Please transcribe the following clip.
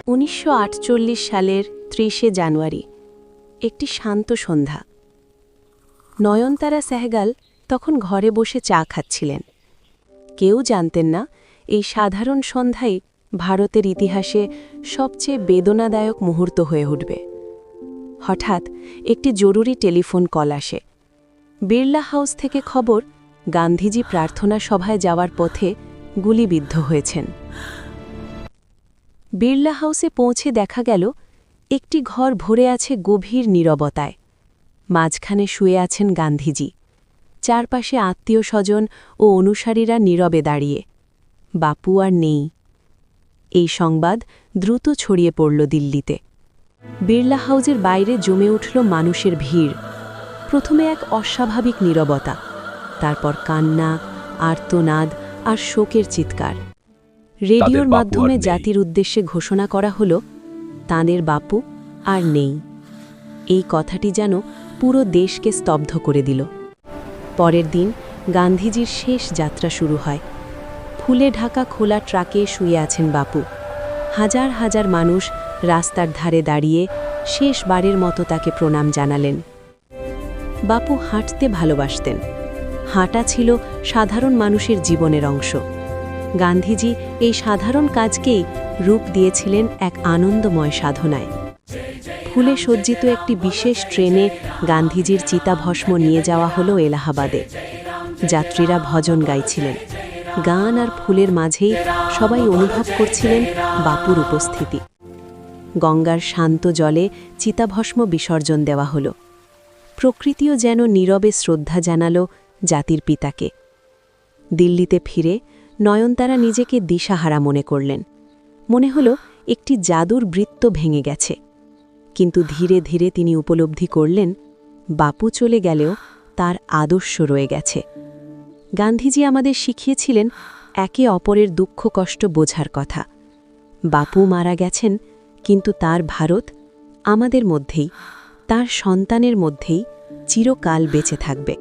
1948 সালের 30 জানুয়ারি একটি শান্ত সন্ধ্যা। নয়নতারা সেহগাল তখন ঘরে বসে চা খাচ্ছিলেন। কেউ জানতেন না এই সাধারণ সন্ধ্যাই ভারতের ইতিহাসে সবচেয়ে বেদনাদায়ক মুহূর্ত হয়ে উঠবে। হঠাৎ একটি জরুরি টেলিফোন কল আসে। বিড়লা হাউস থেকে খবর, গান্ধীজি প্রার্থনা সভায় যাওয়ার পথে গুলিবিদ্ধ হয়েছেন। বিড়লা হাউসে পৌঁছে দেখা গেল একটি ঘর ভরে আছে গভীর নীরবতায়। মাঝখানে শুয়ে আছেন গান্ধীজি, চারপাশে আত্মীয় স্বজন ও অনুসারীরা নীরবে দাঁড়িয়ে। বাপু আর নেই। এই সংবাদ দ্রুত ছড়িয়ে পড়ল দিল্লিতে। বিড়লা হাউসের বাইরে জমে উঠল মানুষের ভিড়। প্রথমে এক অস্বাভাবিক নীরবতা, তারপর কান্না, আর্তনাদ আর শোকের চিৎকার। রেডিওর মাধ্যমে জাতির উদ্দেশ্যে ঘোষণা করা হল, তাঁদের বাপু আর নেই। এই কথাটি যেন পুরো দেশকে স্তব্ধ করে দিল। পরের দিন গান্ধীজির শেষ যাত্রা শুরু হয়। ফুলে ঢাকা খোলা ট্রাকে শুয়ে আছেন বাপু। হাজার হাজার মানুষ রাস্তার ধারে দাঁড়িয়ে শেষবারের মতো তাকে প্রণাম জানালেন। বাপু হাঁটতে ভালোবাসতেন। হাঁটা ছিল সাধারণ মানুষের জীবনের অংশ। গান্ধীজি এই সাধারণ কাজকেই রূপ দিয়েছিলেন এক আনন্দময় সাধনায়। ফুলে সজ্জিত একটি বিশেষ ট্রেনে গান্ধীজির চিতাভস্ম নিয়ে যাওয়া হলো এলাহাবাদে। যাত্রীরা ভজন গাইছিলেন। গান আর ফুলের মাঝেই সবাই অনুভব করছিলেন বাপুর উপস্থিতি। গঙ্গার শান্ত জলে চিতাভস্ম বিসর্জন দেওয়া হলো। প্রকৃতিও যেন নীরবে শ্রদ্ধা জানালো জাতির পিতাকে। দিল্লিতে ফিরে নয়নতারা নিজেকে দিশাহারা মনে করলেন। মনে হলো একটি জাদুর বৃত্ত ভেঙে গেছে। কিন্তু ধীরে ধীরে তিনি উপলব্ধি করলেন, বাপু চলে গেলেও তার আদর্শ রয়ে গেছে। গান্ধীজি আমাদের শিখিয়েছিলেন একে অপরের দুঃখ কষ্ট বোঝার কথা। বাপু মারা গেছেন, কিন্তু তার ভারত আমাদের মধ্যেই, তার সন্তানের মধ্যেই চিরকাল বেঁচে থাকবে।